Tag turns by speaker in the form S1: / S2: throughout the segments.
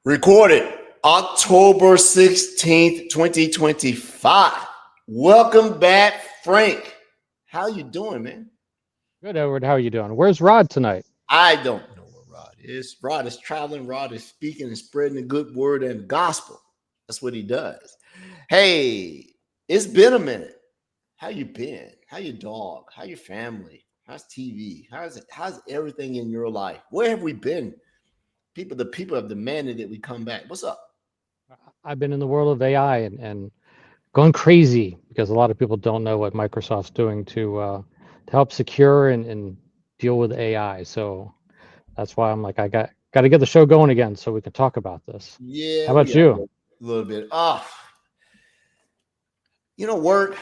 S1: Recorded October 16th, 2025. Welcome back, Frank. How you doing, man?
S2: Good, Edward. How are you doing? Where's Rod tonight?
S1: I don't know where Rod is. Rod is traveling. Rod is speaking and spreading the good word and the gospel. That's what he does. Hey, it's been a minute. How you been? How your dog? How your family? How's TV? How's everything in your life? Where have we been? The people have demanded that we come back. What's up?
S2: I've been in the world of AI and going crazy because a lot of people don't know what Microsoft's doing to help secure and deal with AI. So that's why I'm like, I got to get the show going again so we can talk about this.
S1: Yeah,
S2: How
S1: we
S2: about
S1: got
S2: you?
S1: a little bit. Work,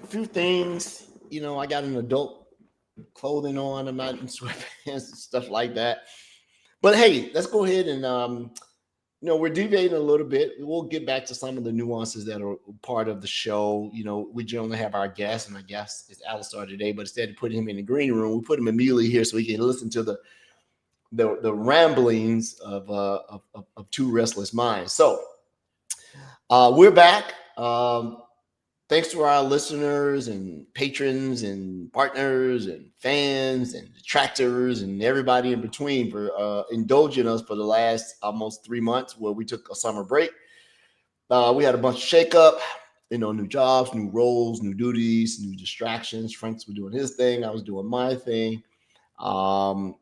S1: a few things. I got an adult clothing on. I'm not in sweatpants and stuff like that. But hey, let's go ahead and we're deviating a little bit. We'll get back to some of the nuances that are part of the show. We generally have our guest, and our guest is Alistair today, but instead of putting him in the green room, we put him immediately here so he can listen to the ramblings of two restless minds. So we're back. Thanks to our listeners and patrons and partners and fans and detractors and everybody in between for indulging us for the last almost 3 months where we took a summer break. We had a bunch of shakeup, new jobs, new roles, new duties, new distractions. Frank's was doing his thing. I was doing my thing. For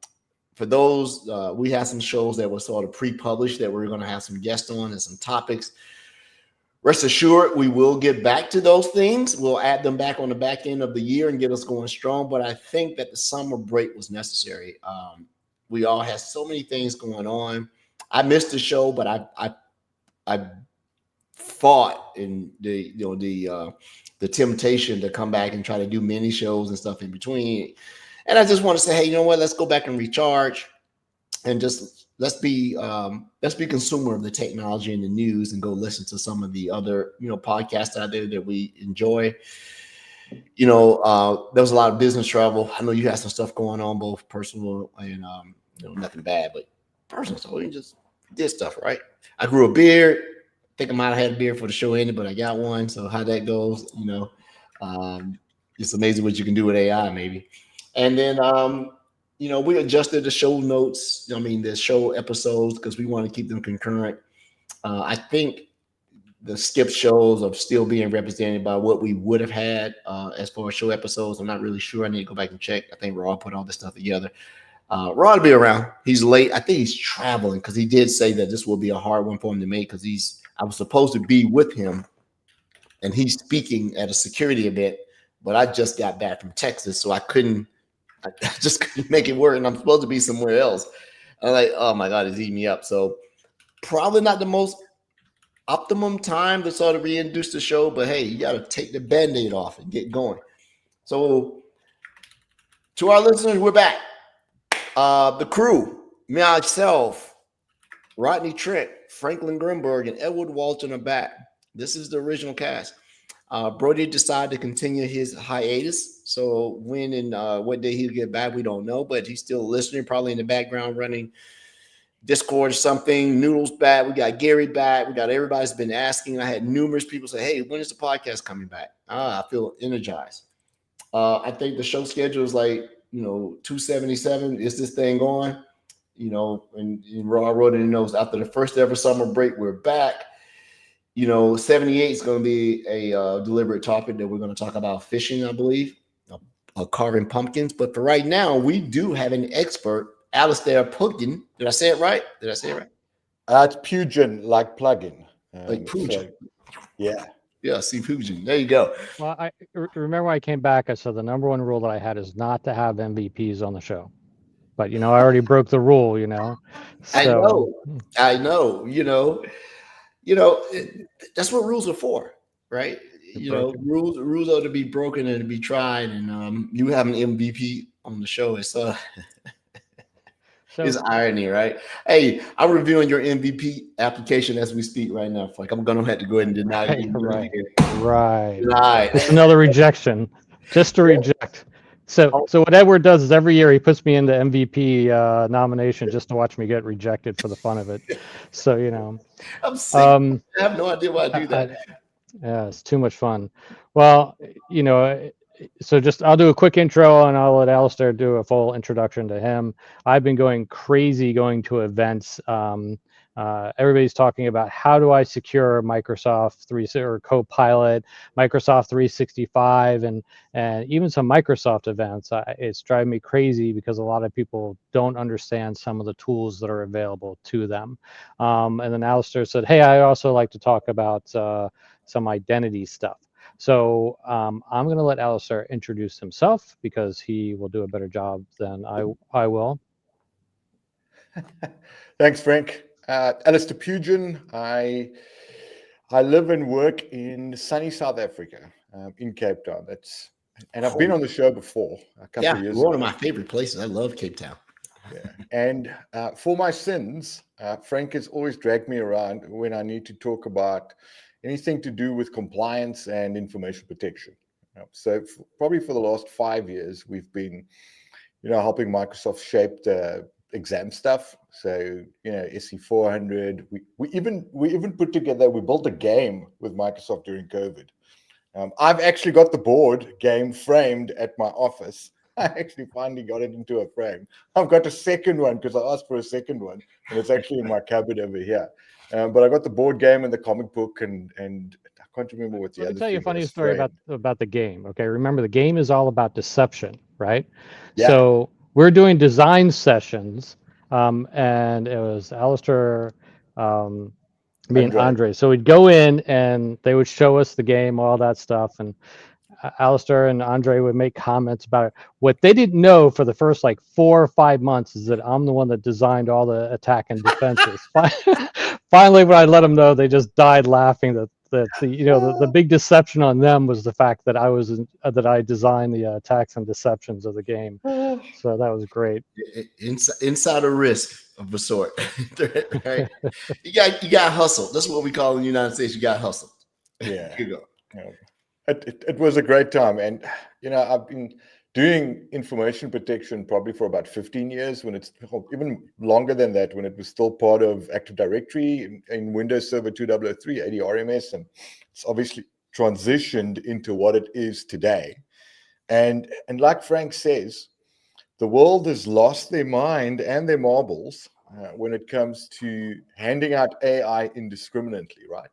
S1: those, we had some shows that were sort of pre-published that we were going to have some guests on and some topics. Rest assured, we will get back to those things. We'll add them back on the back end of the year and get us going strong. But I think that the summer break was necessary. We all had so many things going on. I missed the show, but I fought in the temptation to come back and try to do mini shows and stuff in between. And I just want to say, hey, you know what? Let's go back and recharge, and just let's be consumer of the technology and the news, and go listen to some of the other podcasts out there that we enjoy. There was a lot of business travel. I know you had some stuff going on, both personal and nothing bad, but personal. So we just did stuff, right? I grew a beard. I think I might have had a beard for the show ended, but I got one. So how that goes, it's amazing what you can do with AI, maybe. And then we adjusted the show notes. The show episodes, because we want to keep them concurrent. I think the skip shows are still being represented by what we would have had as far as show episodes. I'm not really sure. I need to go back and check. I think Rod put all this stuff together. Rod will be around. He's late. I think he's traveling, because he did say that this will be a hard one for him to make, because I was supposed to be with him, and he's speaking at a security event, but I just got back from Texas, so I just couldn't make it work, and I'm supposed to be somewhere else. I'm like, oh my God, it's eating me up. So probably not the most optimum time to sort of reintroduce the show, but hey, you got to take the Band-Aid off and get going. So to our listeners, we're back. The crew, myself, Rodney Trent, Franklin Grimberg, and Edward Walton are back. This is the original cast. Brody decided to continue his hiatus. So when and what day he'll get back, we don't know, but he's still listening, probably in the background running Discord or something. Noodles back. We got Gary back. We got everybody's been asking. I had numerous people say, hey, when is the podcast coming back? I feel energized. I think the show schedule is like, 277. Is this thing on? And Raw wrote in the notes, after the first ever summer break, we're back. 78 is going to be a deliberate topic that we're going to talk about fishing, I believe, carving pumpkins. But for right now, we do have an expert, Alistair Pugin. Did I say it right?
S3: It's Pugin, like plugin.
S1: Like Pugin.
S3: So, yeah.
S1: Yeah, see Pugin. There you go.
S2: Well, I remember when I came back, I said the number one rule that I had is not to have MVPs on the show. But, I already broke the rule, So,
S1: I know. That's what rules are for, right? Rules are to be broken and to be tried. And you have an MVP on the show. It's it's irony, right? Hey, I'm reviewing your MVP application as we speak right now. Like, I'm gonna have to go ahead and deny it.
S2: Right.
S1: Denied.
S2: It's another rejection, just to reject. So what Edward does is every year he puts me into MVP nomination just to watch me get rejected for the fun of it. So
S1: I'm sick.
S2: um,
S1: I have no idea why I do that.
S2: yeah, it's too much fun. Well, so just I'll do a quick intro and I'll let Alistair do a full introduction to him. I've been going crazy going to events. Everybody's talking about how do I secure Microsoft 3 or Copilot, Microsoft 365, and even some Microsoft events. It's driving me crazy because a lot of people don't understand some of the tools that are available to them. And then Alistair said, "Hey, I also like to talk about some identity stuff." So I'm going to let Alistair introduce himself because he will do a better job than I will.
S3: Thanks, Frank. Alistair Pugin. I live and work in sunny South Africa, in Cape Town. I've been on the show before a couple of years ago.
S1: One of my favorite places. I love Cape Town.
S3: Yeah. And for my sins, Frank has always dragged me around when I need to talk about anything to do with compliance and information protection. So probably for the last 5 years, we've been, helping Microsoft shape the exam stuff. So, SC 400. We even put together. We built a game with Microsoft during COVID. I've actually got the board game framed at my office. I actually finally got it into a frame. I've got a second one because I asked for a second one, and it's actually in my cupboard over here. But I got the board game and the comic book, and I can't remember what the other.
S2: Let me tell you a
S3: thing
S2: funny
S3: was
S2: story
S3: framed.
S2: about the game. Okay, remember the game is all about deception, right?
S3: Yeah.
S2: So we're doing design sessions, and it was Alistair, me and Andre. So we'd go in and they would show us the game, all that stuff, and Alistair and Andre would make comments about it. What they didn't know for the first like 4 or 5 months is that I'm the one that designed all the attack and defenses. Finally, when I let them know, they just died laughing. That the big deception on them was the fact that I designed the attacks and deceptions of the game. So that was great.
S1: Insider risk of a sort, right? You got hustled. That's what we call in the United States. You got hustled.
S3: Yeah.
S1: You go.
S3: Yeah. It was a great time, and I've been doing information protection probably for about 15 years. When it's even longer than that, when it was still part of Active Directory in Windows Server 2003, ADRMS, and it's obviously transitioned into what it is today. And like Frank says, the world has lost their mind and their marbles when it comes to handing out AI indiscriminately, right?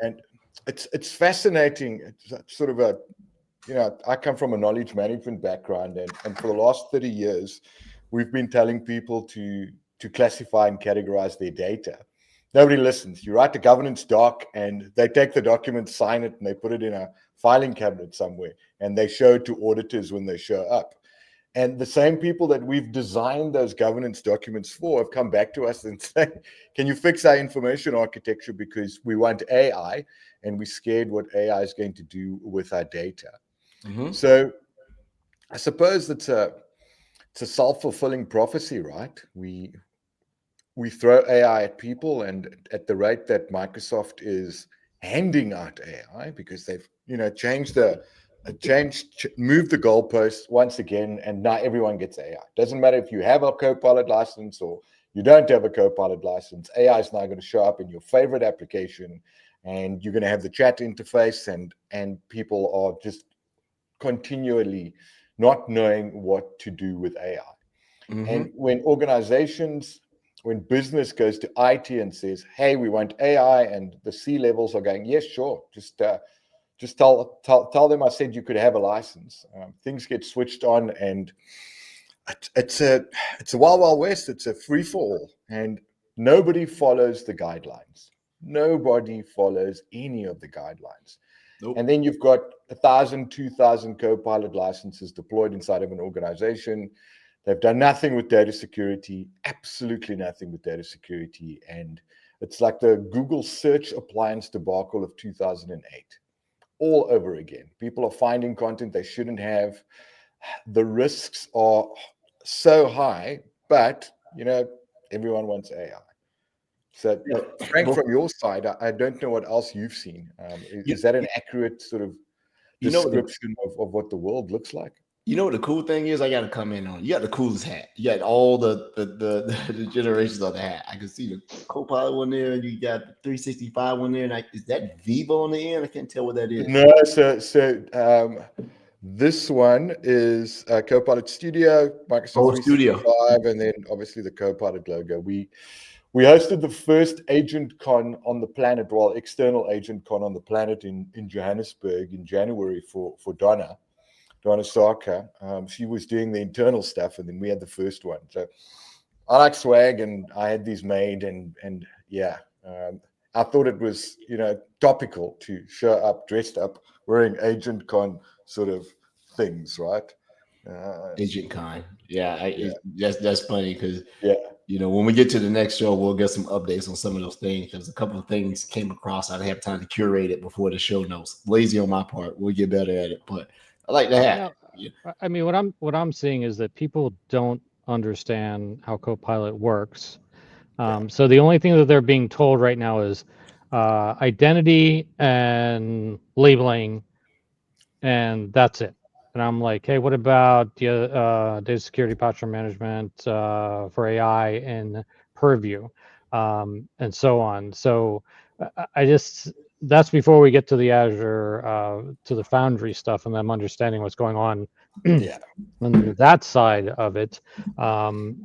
S3: And it's fascinating. It's sort of I come from a knowledge management background, and for the last 30 years, we've been telling people to classify and categorize their data. Nobody listens. You write the governance doc, and they take the document, sign it, and they put it in a filing cabinet somewhere, and they show it to auditors when they show up. And the same people that we've designed those governance documents for have come back to us and say, can you fix our information architecture because we want AI and we're scared what AI is going to do with our data. Mm-hmm. So I suppose it's a self-fulfilling prophecy, right? We throw AI at people, and at the rate that Microsoft is handing out AI because they've moved the goalposts once again, and now everyone gets AI. Doesn't matter if you have a Copilot license or you don't have a Copilot license. AI is now going to show up in your favorite application, and you're going to have the chat interface, and people are just continually not knowing what to do with AI. Mm-hmm. And when business goes to IT and says, "Hey, we want AI," and the C-levels are going, "Yes, sure, just tell them I said you could have a license." Things get switched on, and it's a wild west. It's a free for all, and nobody follows the guidelines. Nobody follows any of the guidelines. Nope. And then you've got 1,000, 2,000 Copilot licenses deployed inside of an organization. They've done nothing with data security, absolutely nothing with data security, and it's like the Google search appliance debacle of 2008. All over again. People are finding content they shouldn't have. The risks are so high, but everyone wants AI. So, Frank, from your side, I don't know what else you've seen. Is that an accurate sort of description of what the world looks like?
S1: You know what the cool thing is? I got to come in on. You got the coolest hat. You got all the generations of the hat. I can see the Copilot one there, and you got the 365 one there. And is that Vivo on the end? I can't tell what that is.
S3: No, this one is Copilot Studio, Microsoft
S1: Studio.
S3: 365, and then obviously the Copilot logo. We hosted the first Agent Con on the planet, well, external Agent Con on the planet in Johannesburg in January for Donna Sarker. She was doing the internal stuff, and then we had the first one. So I like swag, and I had these made, and yeah, I thought it was topical to show up dressed up wearing Agent Con sort of things, right?
S1: Agent Con, yeah, that's funny because
S3: yeah.
S1: When we get to the next show, we'll get some updates on some of those things because a couple of things came across. I didn't have time to curate it before the show notes. Lazy on my part. We'll get better at it, but I like to have.
S2: I mean, what I'm seeing is that people don't understand how Copilot works. So the only thing that they're being told right now is identity and labeling, and that's it. And I'm like, hey, what about data security posture management for AI and Purview, and so on. So I just, that's before we get to the Azure, to the Foundry stuff, and them understanding what's going on on that side of it.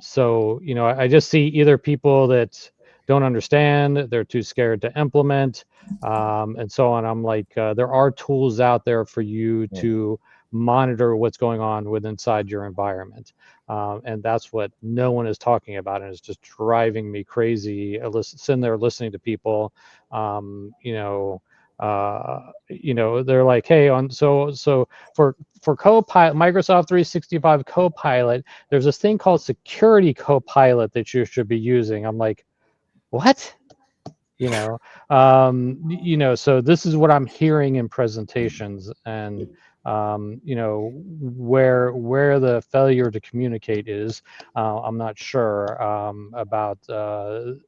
S2: So I just see either people that don't understand, they're too scared to implement, and so on. I'm like, there are tools out there for you to monitor what's going on inside your environment, and that's what no one is talking about, and it's just driving me crazy. Sitting there listening to people, they're like, hey, so for Copilot, Microsoft 365 Copilot, there's this thing called Security Copilot that you should be using. I'm like, what? So this is what I'm hearing in presentations, and where the failure to communicate is. I'm not sure about the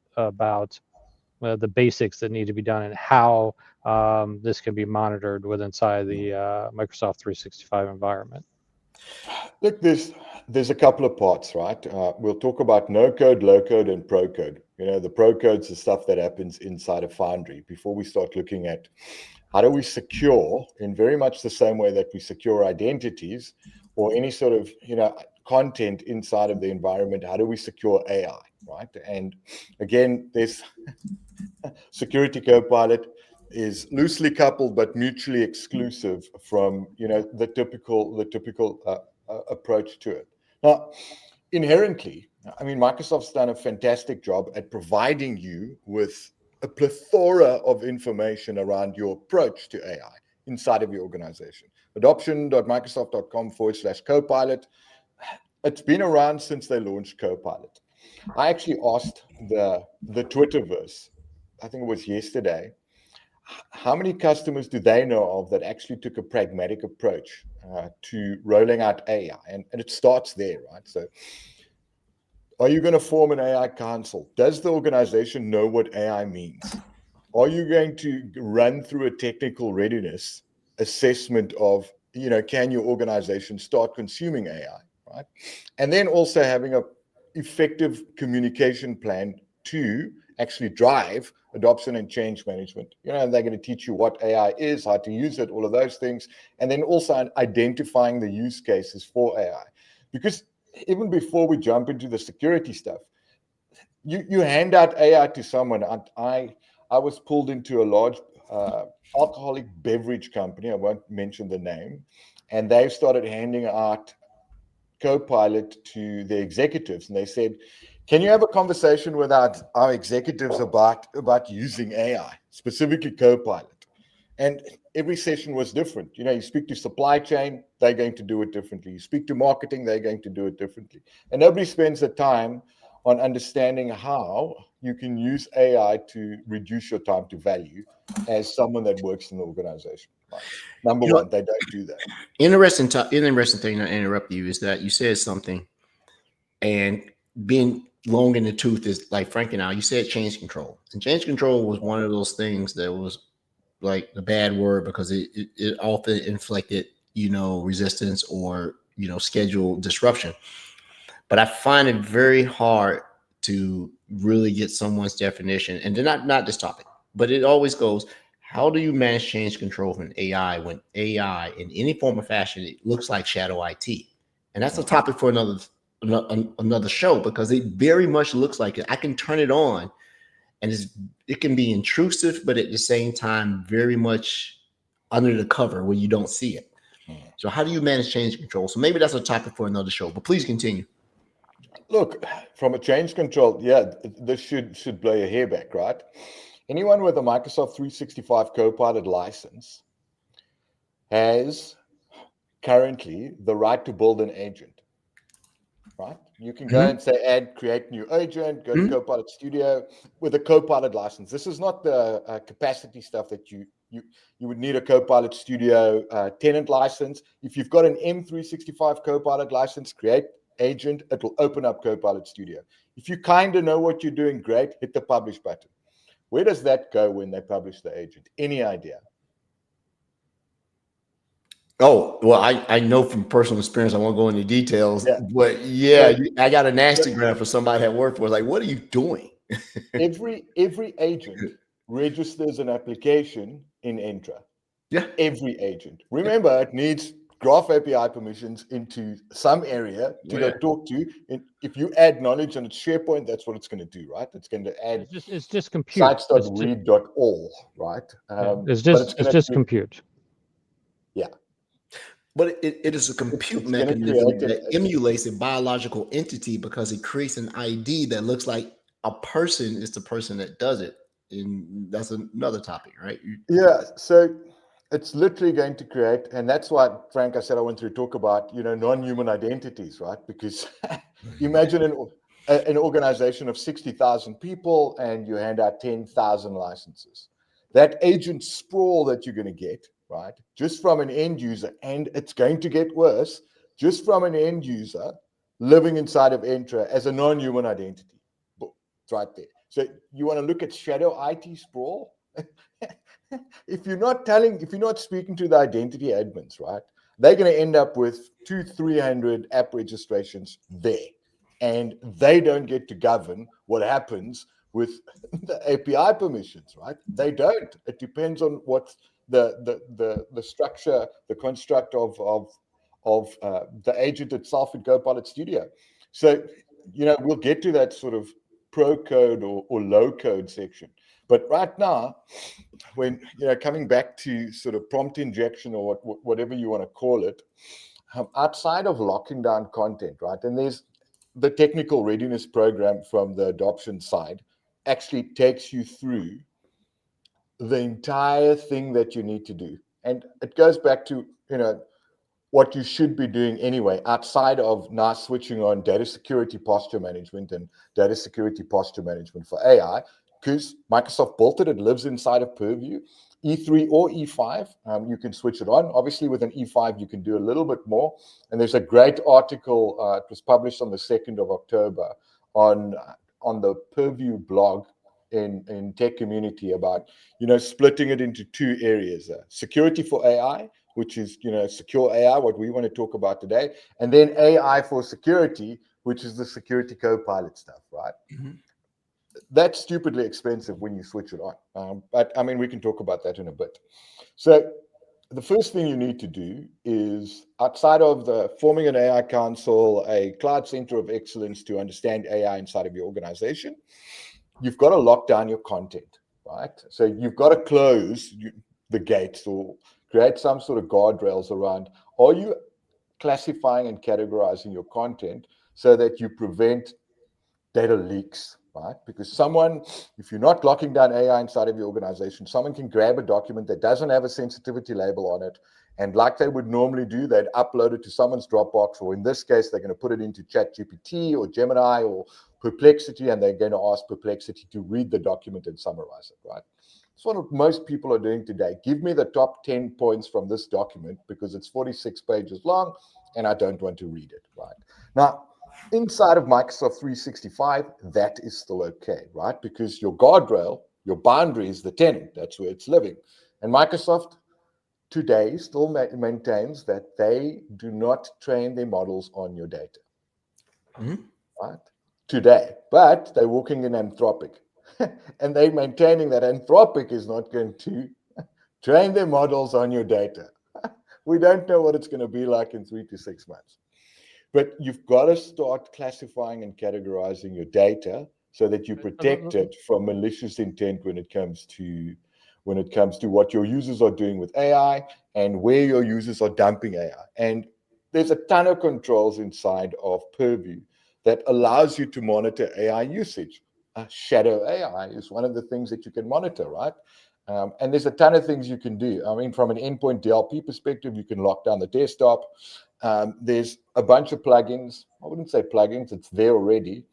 S2: basics that need to be done and how this can be monitored inside the Microsoft 365 environment.
S3: Look, there's a couple of parts, right? We'll talk about no code, low code, and pro code. The pro code's the stuff that happens inside of Foundry before we start looking at how do we secure in very much the same way that we secure identities or any sort of content inside of the environment. How do we secure AI, right? And again, this Security Copilot is loosely coupled but mutually exclusive from the typical approach to it. Now, inherently, I mean, Microsoft's done a fantastic job at providing you with a plethora of information around your approach to AI inside of your organization. Adoption.microsoft.com/Copilot. It's been around since they launched Copilot. I actually asked the Twitterverse, I think it was yesterday, how many customers do they know of that actually took a pragmatic approach to rolling out AI? And it starts there, right? So are you going to form an AI council? Does the organization know what AI means? Are you going to run through a technical readiness assessment of, can your organization start consuming AI, right? And then also having a effective communication plan to actually drive adoption and change management. And they're going to teach you what AI is, how to use it, all of those things. And then also identifying the use cases for AI. Because even before we jump into the security stuff, you hand out AI to someone. I was pulled into a large alcoholic beverage company. I won't mention the name. And they started handing out Copilot to the executives. And they said, can you have a conversation with our executives about using AI, specifically Copilot? And every session was different. You speak to supply chain, they're going to do it differently. You speak to marketing, they're going to do it differently. And nobody spends the time on understanding how you can use AI to reduce your time to value as someone that works in the organization. Right. Number one, they don't do that.
S1: Interesting thing to interrupt you is that you said something, and being long in the tooth is like Frank and I, you said change control. And change control was one of those things that was like the bad word because it often inflicted, resistance or, schedule disruption. But I find it very hard to really get someone's definition, and then not this topic, but it always goes, how do you manage change control from AI when AI in any form or fashion, it looks like shadow IT? And that's a topic for another show, because it very much looks like it. I can turn it on and it can be intrusive, but at the same time, very much under the cover where you don't see it. So how do you manage change control? So maybe that's a topic for another show, but please continue.
S3: Look, from a change control, this should blow your hair back, right? Anyone with a Microsoft 365 Copilot license has currently the right to build an agent, right? You can go and say, create new agent, go to Copilot Studio with a Copilot license. This is not the capacity stuff that you would need a Copilot Studio tenant license. If you've got an M365 Copilot license, create agent, it will open up Copilot Studio. If you kind of know what you're doing, great, hit the publish button. Where does that go when they publish the agent? Any idea?
S1: Oh, well, I know from personal experience, I won't go into details, but I got an Instagram for somebody that worked for us. Like, what are you doing?
S3: every agent registers an application in Entra.
S1: Yeah.
S3: Every agent. Remember, it needs Graph API permissions into some area to go talk to. And if you add knowledge and it's SharePoint, that's what it's going to do, right? It's going to add
S2: it's just compute.
S3: sites.read.all, right?
S2: It's just compute.
S3: Yeah.
S1: But it is a compute mechanism that emulates a biological entity, because it creates an ID that looks like a person is the person that does it. And that's another topic, right?
S3: Yeah. So it's literally going to create, and that's why, Frank, I said I want to talk about, non-human identities, right? Because imagine an organization of 60,000 people and you hand out 10,000 licenses. That agent sprawl that you're going to get, right, just from an end user, and it's going to get worse, just from an end user living inside of Entra as a non-human identity. It's right there. So you want to look at shadow IT sprawl? If you're not speaking to the identity admins, right, they're going to end up with 200-300 app registrations there, and they don't get to govern what happens with the API permissions, right? They don't. It depends on what the structure, the construct of the agent itself in Copilot Studio. So, we'll get to that sort of pro code or low code section. But right now, when coming back to sort of prompt injection or whatever you want to call it, outside of locking down content, right? And there's the technical readiness program from the adoption side actually takes you through the entire thing that you need to do. And it goes back to, what you should be doing anyway, outside of now switching on data security posture management and data security posture management for AI, because Microsoft built it. It lives inside of Purview. E3 or E5, you can switch it on. Obviously, with an E5, you can do a little bit more. And there's a great article, it was published on the 2nd of October on the Purview blog in tech community about, splitting it into two areas. Security for AI, which is, secure AI, what we want to talk about today. And then AI for security, which is the security Copilot stuff, right? Mm-hmm. That's stupidly expensive when you switch it on. But I mean, we can talk about that in a bit. So the first thing you need to do is, outside of forming an AI council, a cloud center of excellence to understand AI inside of your organization, you've got to lock down your content, right? So you've got to close the gates or create some sort of guardrails around, are you classifying and categorizing your content so that you prevent data leaks, right? Because if you're not locking down AI inside of your organization, someone can grab a document that doesn't have a sensitivity label on it, and like they would normally do, they'd upload it to someone's Dropbox, or in this case, they're going to put it into ChatGPT or Gemini or Perplexity, and they're going to ask Perplexity to read the document and summarize it, right? That's what most people are doing today. Give me the top 10 points from this document because it's 46 pages long and I don't want to read it, right? Now, inside of Microsoft 365, that is still okay, right? Because your guardrail, your boundary is the tenant. That's where it's living. And Microsoft today still maintains that they do not train their models on your data.
S1: Mhm.
S3: Right? Today, but they're working in Anthropic, and they're maintaining that Anthropic is not going to train their models on your data. We don't know what it's going to be like in 3 to 6 months. But you've got to start classifying and categorizing your data so that you protect it from malicious intent when it comes to what your users are doing with AI and where your users are dumping AI. And there's a ton of controls inside of Purview that allows you to monitor AI usage. Shadow AI is one of the things that you can monitor, right? And there's a ton of things you can do. I mean, from an endpoint DLP perspective, you can lock down the desktop. There's a bunch of plugins. I wouldn't say plugins, it's there already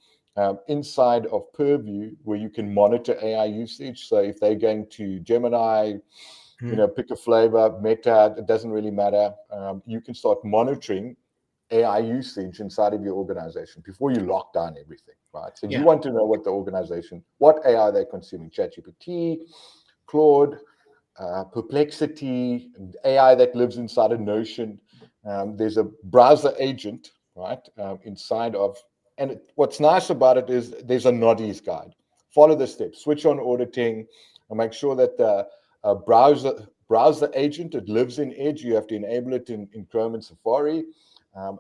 S3: inside of Purview where you can monitor AI usage. So if they're going to Gemini, pick a flavor, Meta, it doesn't really matter. You can start monitoring AI usage inside of your organization before you lock down everything, right? So you want to know what AI they're consuming, ChatGPT, Claude, Perplexity, AI that lives inside of Notion. There's a browser agent, right, inside of, and what's nice about it is there's a Noddy's guide. Follow the steps, switch on auditing, and make sure that the browser agent, it lives in Edge. You have to enable it in Chrome and Safari.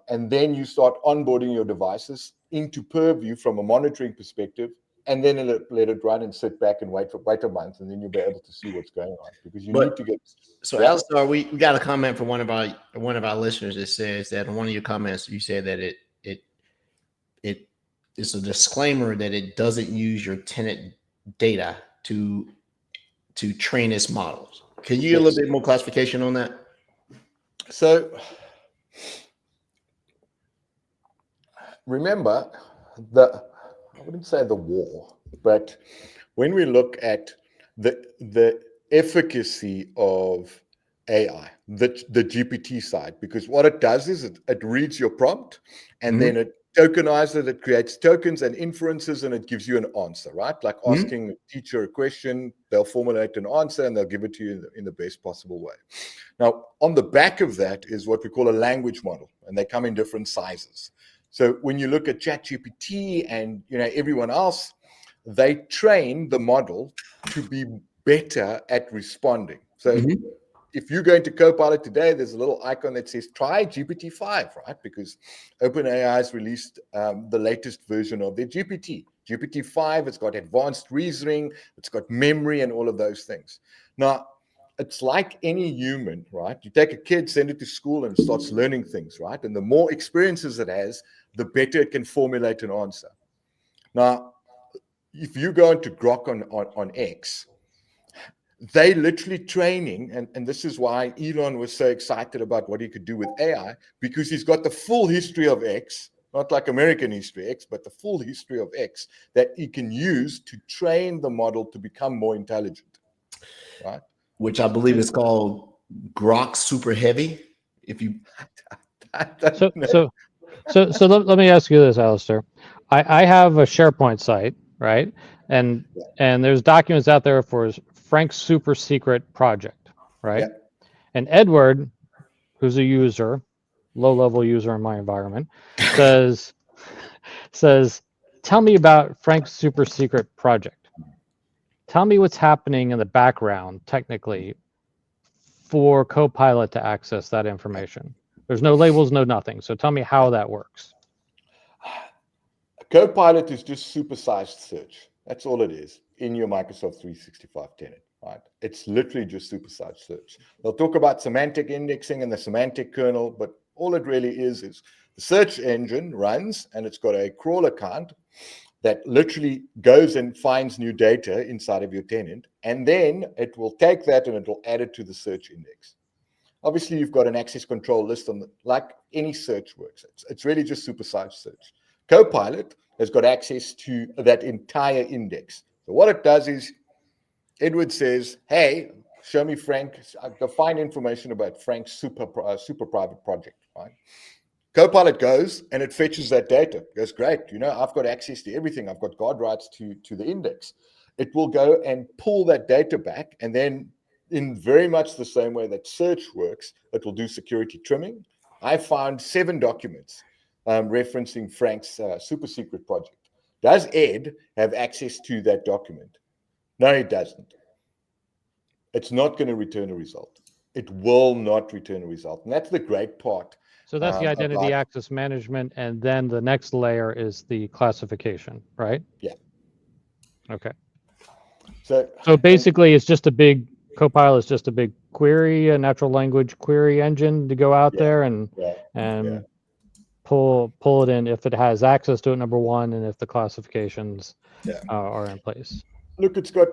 S3: And then you start onboarding your devices into Purview from a monitoring perspective, and then let it run and sit back and wait a month, and then you'll be able to see what's going on because you need to get.
S1: So, Alistair, we got a comment from one of our listeners that says that in one of your comments you said that it's a disclaimer that it doesn't use your tenant data to train its models. Can you give a little bit more clarification on that?
S3: So remember, I wouldn't say the war, but when we look at the efficacy of AI, the GPT side, because what it does is it reads your prompt and then it tokenizes it, creates tokens and inferences, and it gives you an answer, right? Like asking a teacher a question, they'll formulate an answer and they'll give it to you in the best possible way. Now, on the back of that is what we call a language model, and they come in different sizes. So when you look at ChatGPT and everyone else, they train the model to be better at responding. So if you go into Copilot today, there's a little icon that says try GPT-5, right? Because OpenAI has released the latest version of their GPT. GPT-5, it's got advanced reasoning, it's got memory and all of those things. Now, it's like any human, right? You take a kid, send it to school, and it starts learning things, right? And the more experiences it has, the better it can formulate an answer. Now, if you go into Grok on X, they literally training, and this is why Elon was so excited about what he could do with AI, because he's got the full history of X, not like American history X, but the full history of X that he can use to train the model to become more intelligent, right?
S1: Which I believe is called Grok Super Heavy. If you
S2: So let me ask you this, Alistair. I have a SharePoint site, right? And there's documents out there for Frank's super secret project, right?
S3: Yeah.
S2: And Edward, who's a user, low-level user in my environment, says, tell me about Frank's super secret project. Tell me what's happening in the background, technically, for Copilot to access that information. There's no labels, no nothing. So tell me how that works.
S3: Copilot is just supersized search. That's all it is in your Microsoft 365 tenant, right? It's literally just supersized search. They'll talk about semantic indexing and the semantic kernel, but all it really is the search engine runs and it's got a crawl account that literally goes and finds new data inside of your tenant, and then it will take that and it will add it to the search index. Obviously, you've got an access control list like any search works. It's really just supersized search. Copilot has got access to that entire index. So what it does is Edward says, hey, show me Frank, find information about Frank's super private project, right? Copilot goes and it fetches that data. It goes, great, I've got access to everything. I've got guard rights to the index. It will go and pull that data back and then in very much the same way that search works, it will do security trimming. I found 7 documents referencing Frank's super secret project. Does Ed have access to that document? No, he doesn't. It's not going to return a result. It will not return a result. And that's the great part.
S2: So that's the identity
S3: about,
S2: access management, and then the next layer is the classification, right?
S3: Yeah.
S2: Okay.
S3: So
S2: basically, it's just a big Copilot is just a big query, a natural language query engine to go out there and pull it in if it has access to it, number one, and if the classifications are in place.
S3: Look, it's got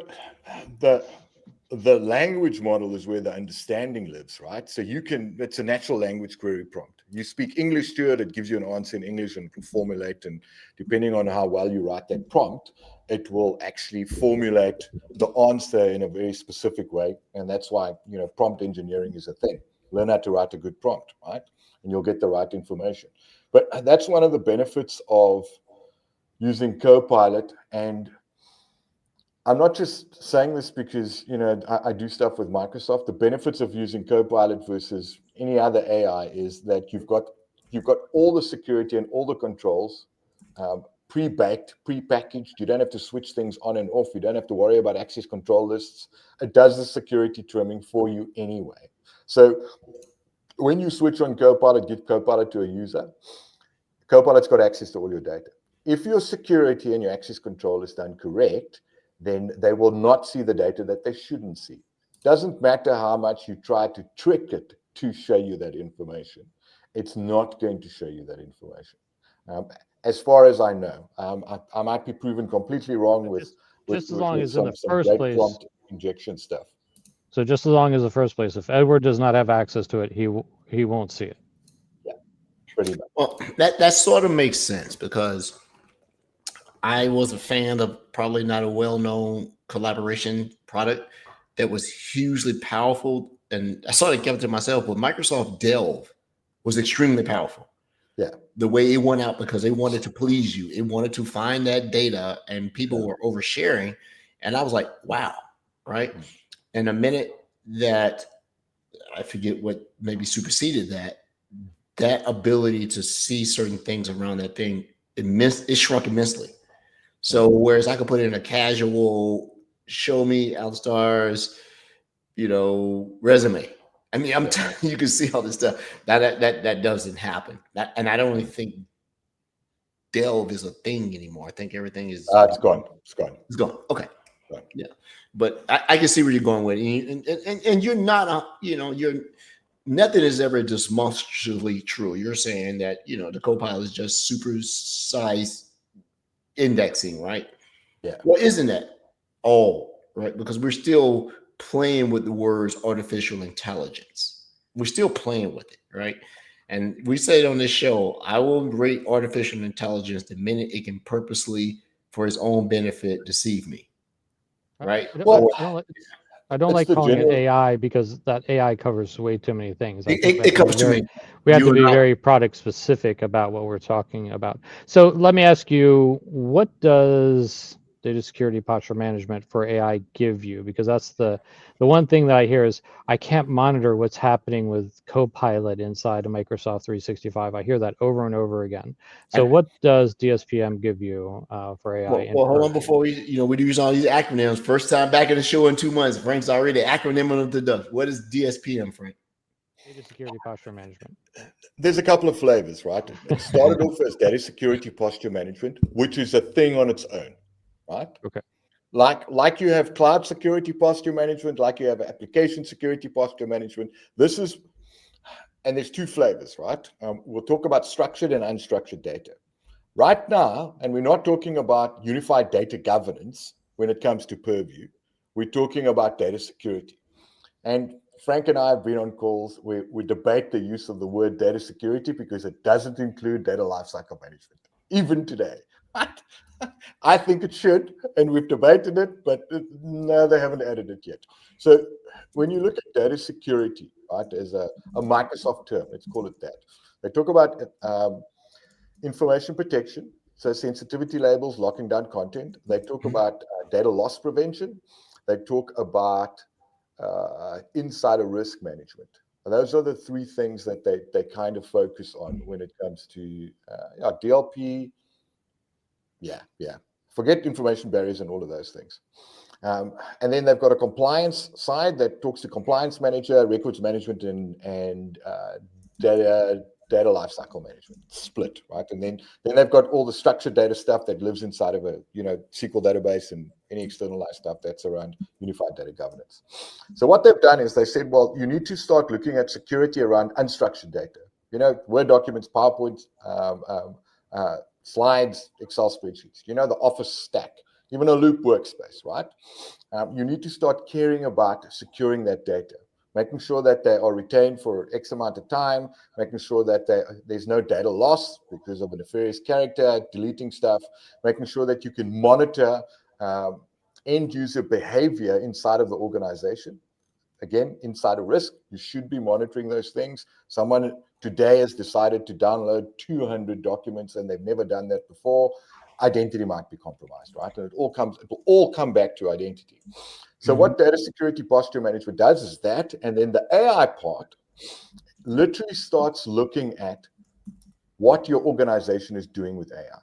S3: the language model is where the understanding lives, right? So it's a natural language query prompt. You speak English to it, it gives you an answer in English and can formulate. And depending on how well you write that prompt, it will actually formulate the answer in a very specific way. And that's why, prompt engineering is a thing. Learn how to write a good prompt, right? And you'll get the right information. But that's one of the benefits of using Copilot. And I'm not just saying this because, I do stuff with Microsoft. The benefits of using Copilot versus any other AI is that you've got all the security and all the controls pre-baked, pre-packaged. You don't have to switch things on and off. You don't have to worry about access control lists. It does the security trimming for you anyway. So when you switch on Copilot, give Copilot to a user, Copilot's got access to all your data. If your security and your access control is done correct, then they will not see the data that they shouldn't see. Doesn't matter how much you try to trick it to show you that information. It's not going to show you that information. As far as I know, I might be proven completely wrong with
S2: as long as
S3: some,
S2: in the
S3: some
S2: first
S3: great
S2: place,
S3: prompt injection stuff.
S2: So just as long as the first place, if Edward does not have access to it, he won't see it.
S3: Yeah, pretty much.
S1: Well, that sort of makes sense because I was a fan of probably not a well-known collaboration product that was hugely powerful. And I sort of kept it to myself, but Microsoft Delve was extremely powerful.
S3: Yeah.
S1: The way it went out because they wanted to please you. It wanted to find that data and people were oversharing. And I was like, wow, right? And the minute that I forget what maybe superseded that ability to see certain things around that thing, it shrunk immensely. So whereas I could put in a casual show me Alistar's, resume. I mean, you can see all this stuff. That doesn't happen. And I don't even think Delve is a thing anymore. I think everything is
S3: it's gone. It's gone.
S1: It's gone. Okay. Right. Yeah. But I can see where you're going with it. And you're not you're nothing is ever demonstrably true. You're saying that the Copilot is just supersized indexing, right?
S3: Yeah.
S1: Well, isn't that all right? Because we're still playing with the words artificial intelligence. We're still playing with it, right? And we said on this show, I will rate artificial intelligence the minute it can purposely, for its own benefit, deceive me. Right?
S2: I don't like calling it AI because that AI covers way too many things.
S1: It covers too many.
S2: We have to be very product specific about what we're talking about. So let me ask you, what does data security posture management for AI give you? Because that's the one thing that I hear is I can't monitor what's happening with Copilot inside of Microsoft 365. I hear that over and over again. So what does DSPM give you for AI?
S1: Well, hold on before we use all these acronyms. First time back in the show in 2 months. Frank's already acronyming them to death. What is DSPM, Frank?
S2: Data security posture management.
S3: There's a couple of flavors, right? It started off as data security posture management, which is a thing on its own. Right.
S2: Okay.
S3: Like you have cloud security posture management, like you have application security posture management. And there's 2 flavors, right? We'll talk about structured and unstructured data. Right now, and we're not talking about unified data governance when it comes to Purview. We're talking about data security. And Frank and I have been on calls where we debate the use of the word data security because it doesn't include data lifecycle management, even today. I think it should, and we've debated it, but no, they haven't added it yet. So when you look at data security, right, as a Microsoft term, let's call it that, they talk about information protection, so sensitivity labels, locking down content. They talk about data loss prevention. They talk about insider risk management. Those are the three things that they kind of focus on when it comes to DLP. Forget information barriers and all of those things. And then they've got a compliance side that talks to compliance manager, records management, and data lifecycle management split, right? And then they've got all the structured data stuff that lives inside of a SQL database and any externalized stuff that's around unified data governance. So what they've done is they said, well, you need to start looking at security around unstructured data. Word documents, PowerPoint, slides, Excel spreadsheets. The Office stack, even a Loop workspace, right? You need to start caring about securing that data, making sure that they are retained for X amount of time, making sure that there's no data loss because of a nefarious character, deleting stuff, making sure that you can monitor end user behavior inside of the organization. Again, insider risk, you should be monitoring those things. Someone today has decided to download 200 documents and they've never done that before. Identity might be compromised, right? And it will all come back to identity. So what data security posture management does is that, and then the AI part literally starts looking at what your organization is doing with AI.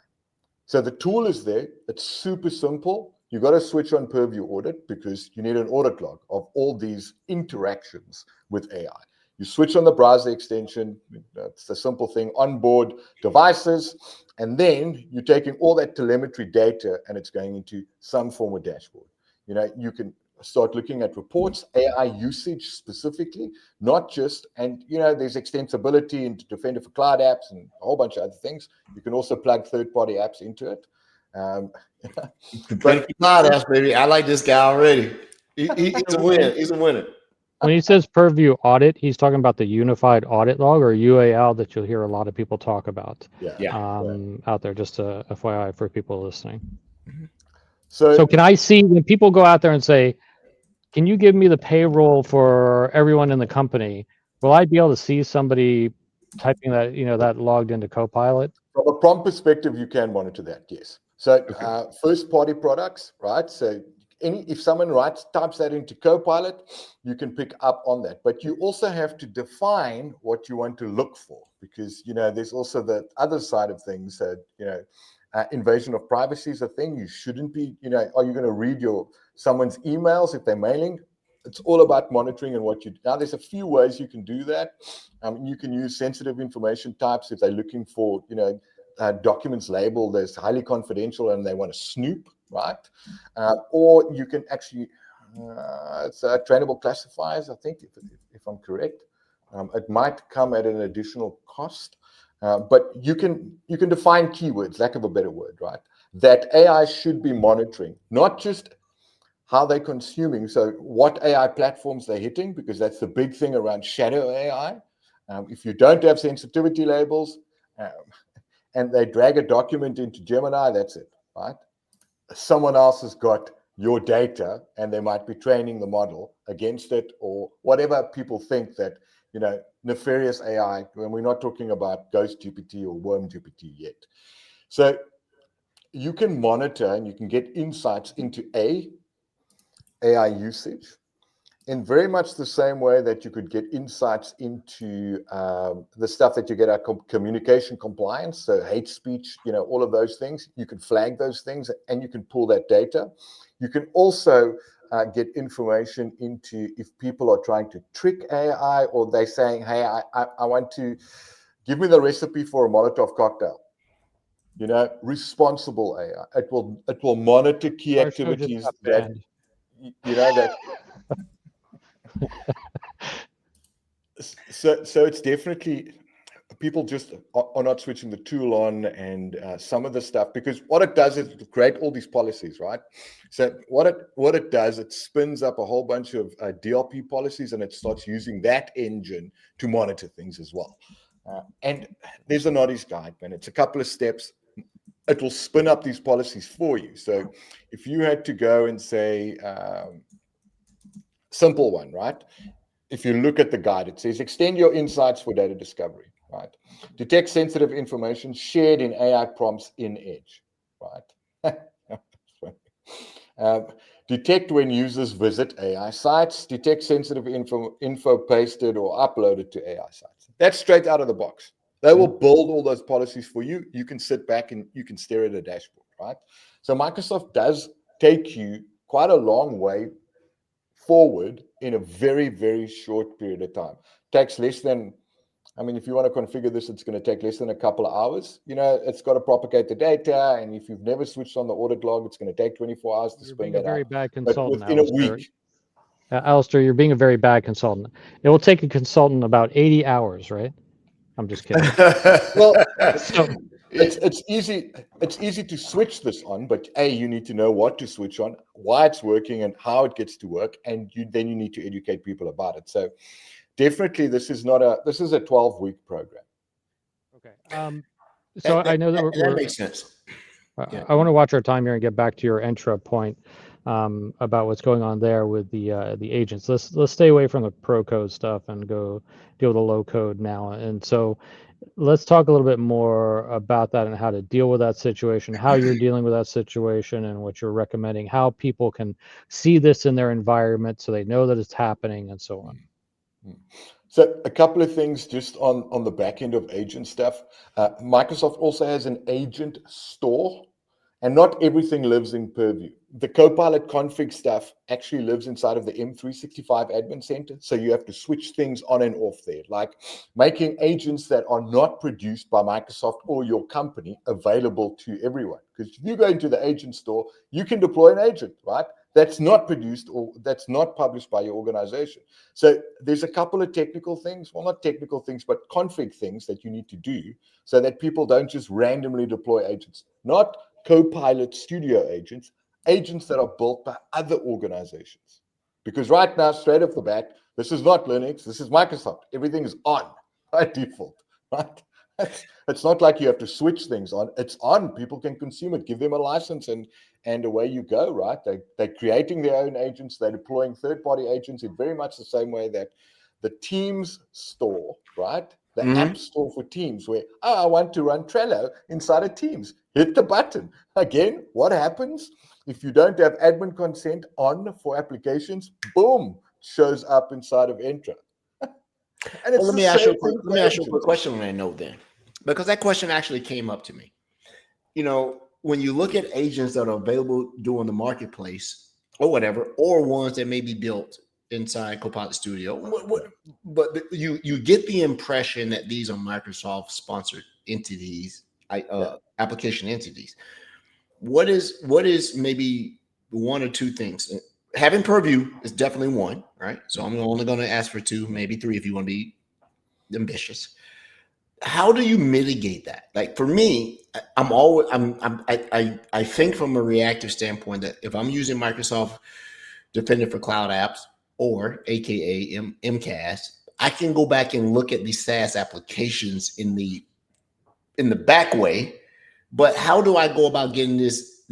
S3: So the tool is there. It's super simple. You got to switch on Purview Audit because you need an audit log of all these interactions with AI. You switch on the browser extension. That's the simple thing. Onboard devices. And then you're taking all that telemetry data and it's going into some form of dashboard. You can start looking at reports, AI usage specifically, not just, and there's extensibility into Defender for Cloud apps and a whole bunch of other things. You can also plug third-party apps into it.
S1: Defender for Cloud apps, baby. I like this guy already. He's a winner. He's a winner.
S2: When he says Purview Audit, he's talking about the Unified Audit Log, or UAL, that you'll hear a lot of people talk about out there, just a FYI for people listening. So can I see, when people go out there and say, can you give me the payroll for everyone in the company? Will I be able to see somebody typing that, that logged into Copilot?
S3: From a prompt perspective, you can monitor that, yes. So first-party products, right? So if someone types that into Copilot, you can pick up on that. But you also have to define what you want to look for, because there's also the other side of things. Invasion of privacy is a thing. You shouldn't be. Are you going to read someone's emails if they're mailing? It's all about monitoring and what you. Now, there's a few ways you can do that. You can use sensitive information types if they're looking for documents labeled as highly confidential and they want to snoop. Right, or you can actually, it's trainable classifiers, I think, if I'm correct. It might come at an additional cost, but you can define keywords, lack of a better word, right? That AI should be monitoring, not just how they're consuming, so what AI platforms they're hitting, because that's the big thing around shadow AI. If you don't have sensitivity labels and they drag a document into Gemini, that's it, right? Someone else has got your data and they might be training the model against it, or whatever people think that, nefarious AI, when we're not talking about Ghost GPT or Worm GPT yet. So you can monitor and you can get insights into AI usage in very much the same way that you could get insights into the stuff that you get at communication compliance, so hate speech, all of those things. You can flag those things and you can pull that data. You can also get information into if people are trying to trick AI, or they're saying, hey, I want to give me the recipe for a Molotov cocktail. Responsible AI. It will monitor key activities that, that. So it's definitely, people just are not switching the tool on, and some of the stuff, because what it does is to create all these policies, right? So what it does, it spins up a whole bunch of DLP policies, and it starts using that engine to monitor things as well. And there's a Noddy's guide, and it's a couple of steps. It will spin up these policies for you. So if you had to go and say, simple one, right? If you look at the guide, it says extend your insights for data discovery, right? Detect sensitive information shared in AI prompts in Edge, right? Detect when users visit AI sites, detect sensitive info pasted or uploaded to AI sites. That's straight out of the box. They will build all those policies for you. You can sit back and you can stare at a dashboard, right? So Microsoft does take you quite a long way forward in a very, very short period of time. Takes less than, I mean, if you want to configure this, it's going to take less than a couple of hours. You know, it's got to propagate the data. And if you've never switched on the audit log, it's going to take 24 hours to
S2: You're
S3: spin
S2: being a
S3: that
S2: very
S3: up.
S2: bad
S3: But
S2: consultant,
S3: within a
S2: Alistair.
S3: week.
S2: Alistair, you're being a very bad consultant. It will take a consultant about 80 hours, right? I'm just kidding.
S3: Well,
S2: So
S3: it's easy to switch this on, but you need to know what to switch on, why it's working, and how it gets to work, and then you need to educate people about it. So definitely, this is a 12-week program.
S2: okay. So I know that
S1: that makes sense. Yeah.
S2: I want to watch our time here and get back to your intro point about what's going on there with the agents. Let's stay away from the pro code stuff and go deal with the low code now. And so let's talk a little bit more about that and how to deal with that situation, how you're dealing with that situation, and what you're recommending, how people can see this in their environment so they know that it's happening, and so on.
S3: So a couple of things just on the back end of agent stuff. Microsoft also has an agent store, and not everything lives in Purview. The Copilot config stuff actually lives inside of the M365 admin center. So you have to switch things on and off there, like making agents that are not produced by Microsoft or your company available to everyone. Because if you go into the agent store, you can deploy an agent, right? That's not produced or that's not published by your organization. So there's a couple of technical things, well, not technical things, but config things that you need to do so that people don't just randomly deploy agents. Not Copilot Studio agents that are built by other organizations. Because right now, straight off the bat, this is not Linux, this is Microsoft. Everything is on by default, right? It's not like you have to switch things on. It's on. People can consume it. Give them a license and away you go, right? They're creating their own agents. They're deploying third-party agents in very much the same way that the Teams store, right? The app store for Teams, where, I want to run Trello inside of Teams. Hit the button. Again, what happens if you don't have admin consent on for applications? Boom, shows up inside of Entra. And
S1: Well, let me ask you a quick question on that note then, because that question actually came up to me. You know, when you look at agents that are available during the marketplace or whatever, or ones that may be built inside Copilot Studio, but you get the impression that these are Microsoft sponsored entities, application entities. What is maybe one or two things? Having Purview is definitely one, right? So I'm only going to ask for two, maybe three if you want to be ambitious. How do you mitigate that? Like for me, I think from a reactive standpoint that if I'm using Microsoft Defender for Cloud Apps or AKA MCAS, I can go back and look at these SaaS applications in the back way. But how do I go about getting this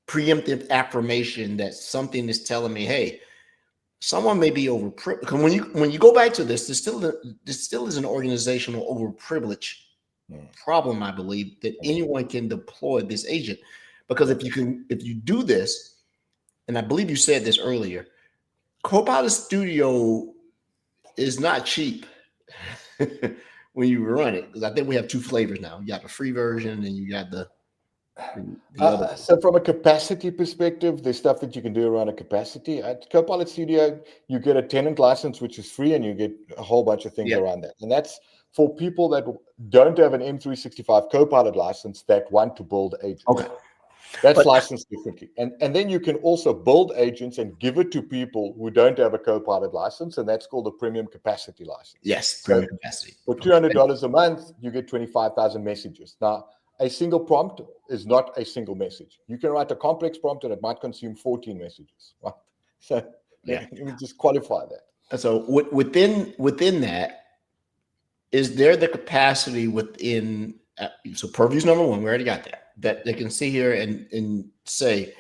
S1: preemptive affirmation that something is telling me, hey, someone may be overprivileged? Because when you go back to this still is an organizational overprivilege problem, I believe, that anyone can deploy this agent. Because if you do this, and I believe you said this earlier, Copilot Studio is not cheap when you run it. Because I think we have two flavors now. You got the free version and you got the other.
S3: So from a capacity perspective, there's stuff that you can do around a capacity. At Copilot Studio, you get a tenant license, which is free, and you get a whole bunch of things around that. And that's for people that don't have an M365 Copilot license that want to build agents.
S1: Okay.
S3: That's licensed differently. And then you can also build agents and give it to people who don't have a Copilot license, and that's called a premium capacity license.
S1: Yes, premium capacity.
S3: For $200 a month, you get 25,000 messages. Now, a single prompt is not a single message. You can write a complex prompt and it might consume 14 messages. Right? So let me just qualify that.
S1: So within that, is there the capacity within, so Purview's number one, we already got that they can sit here and say,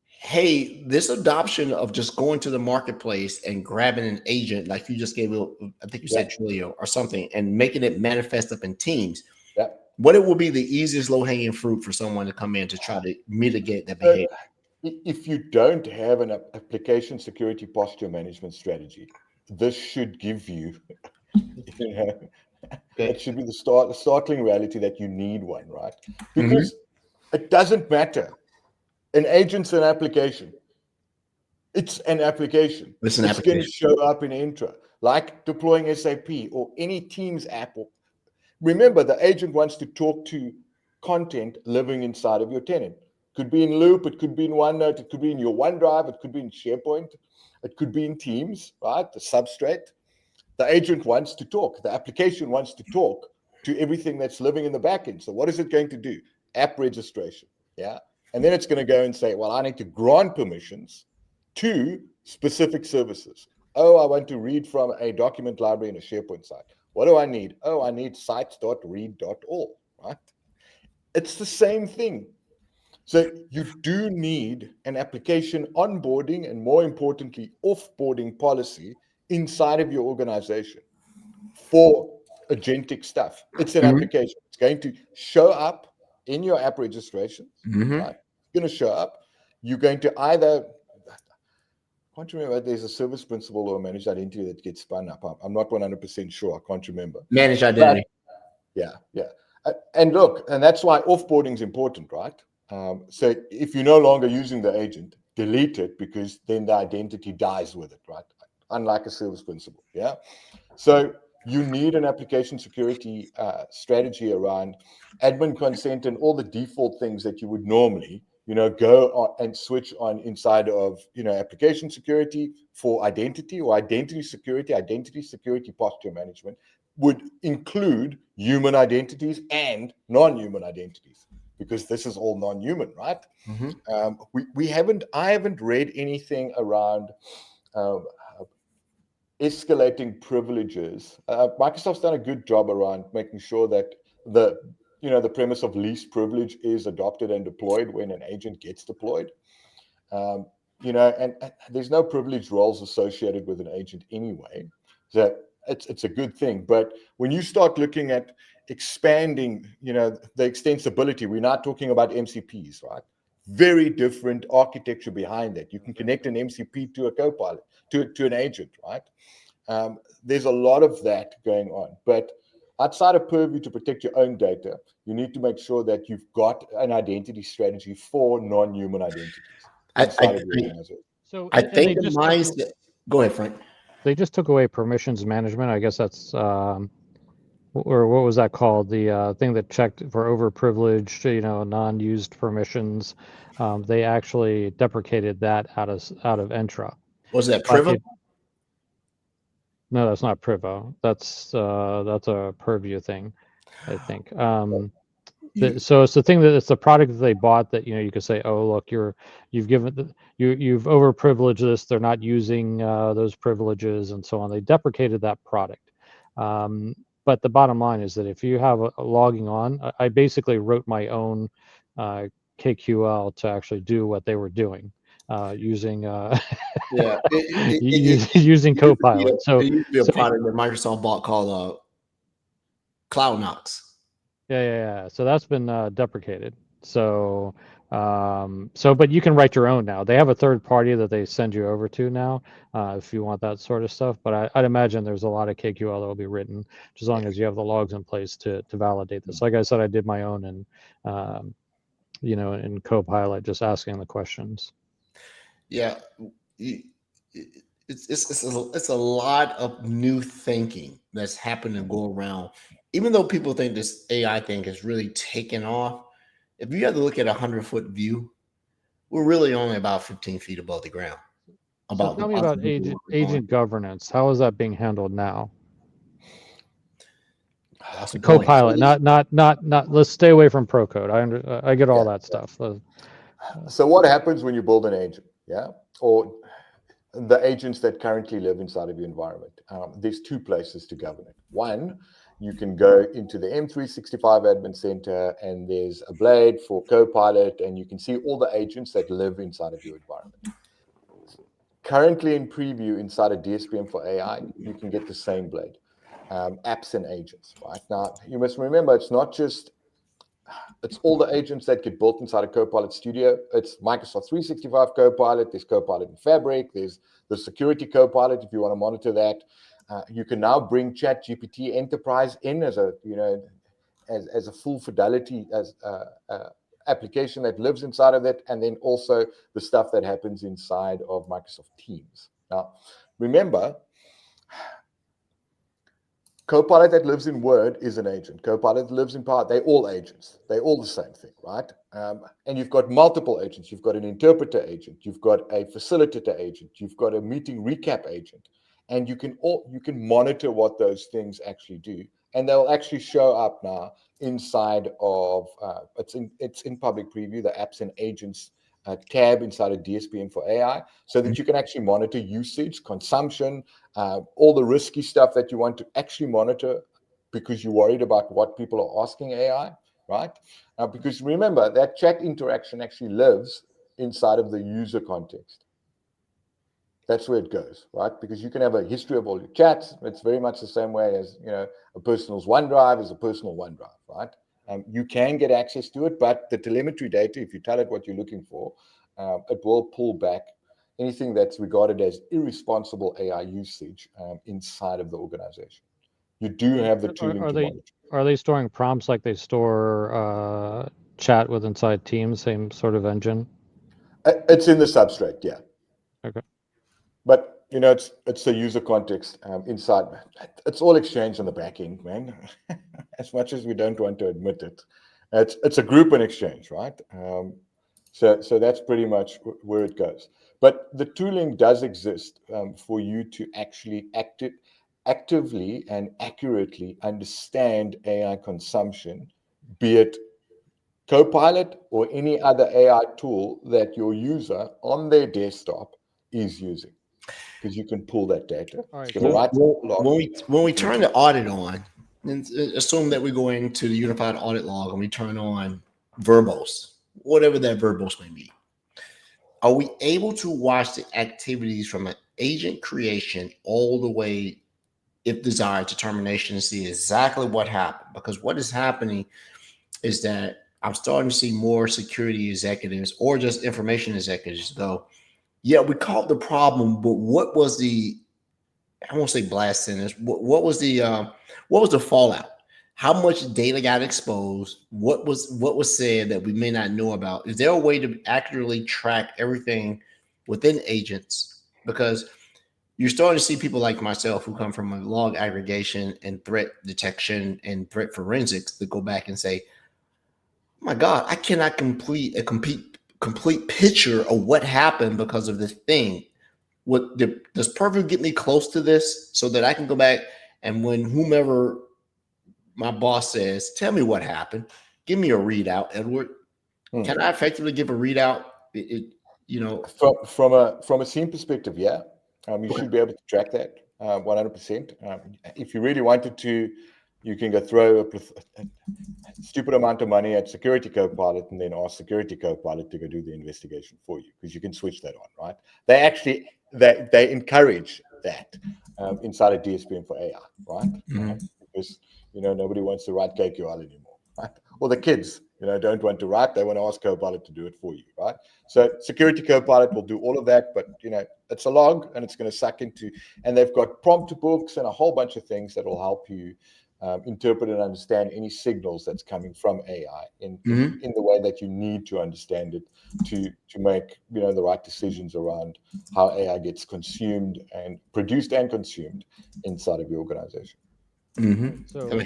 S1: hey, this adoption of just going to the marketplace and grabbing an agent, like you just gave, I think you said Twilio or something, and making it manifest up in Teams.
S3: Yeah.
S1: What it will be the easiest low hanging fruit for someone to come in to try to mitigate that behavior?
S3: If you don't have an application security posture management strategy, this should give you, you know, it should be the startling reality that you need one, right? Because it doesn't matter. An agent's an application. It's an application.
S1: It's an
S3: It's going to
S1: application.
S3: show up in Entra, like deploying SAP or any Teams app. Remember, the agent wants to talk to content living inside of your tenant. Could be in Loop, it could be in OneNote, it could be in your OneDrive, it could be in SharePoint, it could be in Teams, right? The substrate. The agent wants to talk. The application wants to talk to everything that's living in the backend. So what is it going to do? App registration, yeah? And then it's going to go and say, well, I need to grant permissions to specific services. Oh, I want to read from a document library in a SharePoint site. What do I need? Oh, I need sites.read.all, right? It's the same thing. So you do need an application onboarding and, more importantly, offboarding policy inside of your organization for agentic stuff. It's an application. It's going to show up in your app registration, right? It's going to show up. You're going to either, I can't remember, there's a service principal or a managed identity that gets spun up. I'm not 100% sure. I can't remember.
S1: Managed identity.
S3: But, yeah. And look, and that's why offboarding is important, right? So if you're no longer using the agent, delete it, because then the identity dies with it, right? Unlike a service principal, yeah? So you need an application security strategy around admin consent and all the default things that you would normally, go on and switch on inside of, application security for identity or identity security posture management would include human identities and non-human identities, because this is all non-human, right? I haven't read anything around escalating privileges. Microsoft's done a good job around making sure that the premise of least privilege is adopted and deployed when an agent gets deployed. And there's no privileged roles associated with an agent anyway. So it's a good thing. But when you start looking at expanding, the extensibility, we're not talking about MCPs, right? Very different architecture behind that. You can connect an MCP to a Copilot, to an agent, right? There's a lot of that going on. But outside of Purview, to protect your own data, you need to make sure that you've got an identity strategy for non-human identities inside of your organization.
S2: So
S1: I think the mindset. Go ahead, Frank.
S2: They just took away permissions management. I guess that's or what was that called? The thing that checked for overprivileged, non-used permissions. They actually deprecated that out of Entra.
S1: Was that Privo?
S2: No, that's not Privo. That's a Purview thing, I think. So it's the thing that it's the product that they bought that you could say, oh look, you've overprivileged this. They're not using those privileges and so on. They deprecated that product. But the bottom line is that if you have a logging on, I basically wrote my own KQL to actually do what they were doing. Using using Copilot. So
S1: it used to be a product that Microsoft bought called CloudKnox.
S2: Yeah. So that's been deprecated. So but you can write your own now. They have a third party that they send you over to now if you want that sort of stuff. But I'd imagine there's a lot of KQL that will be written as long as you have the logs in place to validate this. Like I said, I did my own and in Copilot, just asking the questions.
S1: Yeah, it's a lot of new thinking that's happening to go around. Even though people think this AI thing is really taken off, if you have to look at 100-foot view, we're really only about 15 feet above the ground.
S2: So tell me about agent governance. How is that being handled now? Copilot, not. Let's stay away from ProCode. I get all that stuff.
S3: So what happens when you build an agent? Yeah, or the agents that currently live inside of your environment? There's two places to govern it. One, you can go into the M365 Admin Center, and there's a blade for Copilot, and you can see all the agents that live inside of your environment. Currently in preview inside of DSPM for AI, you can get the same blade, apps and agents. Right now, you must remember it's not just it's all the agents that get built inside a Copilot Studio. It's Microsoft 365 Copilot. There's Copilot in Fabric. There's the security Copilot if you want to monitor that. You can now bring ChatGPT Enterprise in as a as a full fidelity application that lives inside of it, and then also the stuff that happens inside of Microsoft Teams. Now, remember, Copilot that lives in Word is an agent. Copilot that lives in Power, they're all agents. They're all the same thing, right? And you've got multiple agents. You've got an interpreter agent. You've got a facilitator agent. You've got a meeting recap agent. And you can monitor what those things actually do. And they'll actually show up now inside of, it's in public preview, the apps and agents tab inside of DSP for AI, so that you can actually monitor usage, consumption, all the risky stuff that you want to actually monitor because you're worried about what people are asking AI, right? Because remember, that chat interaction actually lives inside of the user context. That's where it goes, right? Because you can have a history of all your chats. It's very much the same way as, a personal's OneDrive is a personal OneDrive, right? You can get access to it, but the telemetry data, if you tell it what you're looking for, it will pull back anything that's regarded as irresponsible AI usage inside of the organization. You do have the tooling to monitor.
S2: Are they storing prompts like they store chat with inside Teams, same sort of engine?
S3: It's in the substrate, yeah.
S2: Okay.
S3: But it's the user context inside. It's all exchange on the back end, man. As much as we don't want to admit it, it's a group and exchange, right? So that's pretty much where it goes. But the tooling does exist for you to actually actively and accurately understand AI consumption, be it Copilot or any other AI tool that your user on their desktop is using. Because you can pull that data.
S2: All right,
S1: When we turn the audit on, and assume that we go into the unified audit log and we turn on verbose, whatever that verbose may be, are we able to watch the activities from an agent creation all the way, if desired, to termination and see exactly what happened? Because what is happening is that I'm starting to see more security executives or just information executives go, yeah, we caught the problem, but what was the, I won't say blast sentence, what was the fallout? How much data got exposed? What was said that we may not know about? Is there a way to accurately track everything within agents? Because you're starting to see people like myself who come from a log aggregation and threat detection and threat forensics that go back and say, oh my God, I cannot complete a complete picture of what happened because of this thing. Does Purview get me close to this so that I can go back and when whomever my boss says, tell me what happened, give me a readout, Edward. Can I effectively give a readout?
S3: From a scene perspective, yeah. You should be able to track that 100%. If you really wanted to, you can go throw a stupid amount of money at Security Copilot and then ask Security Copilot to go do the investigation for you, because you can switch that on, right? They actually they encourage that inside of DSP for AI, right?
S1: Mm-hmm.
S3: Because nobody wants to write KQL anymore, right? Or the kids, don't want to write; they want to ask Copilot to do it for you, right? So Security Copilot will do all of that, but it's a log and it's going to suck into, and they've got prompt books and a whole bunch of things that will help you interpret and understand any signals that's coming from AI in the way that you need to understand it to make the right decisions around how AI gets consumed and produced and consumed inside of your organization.
S1: Mm-hmm.
S2: So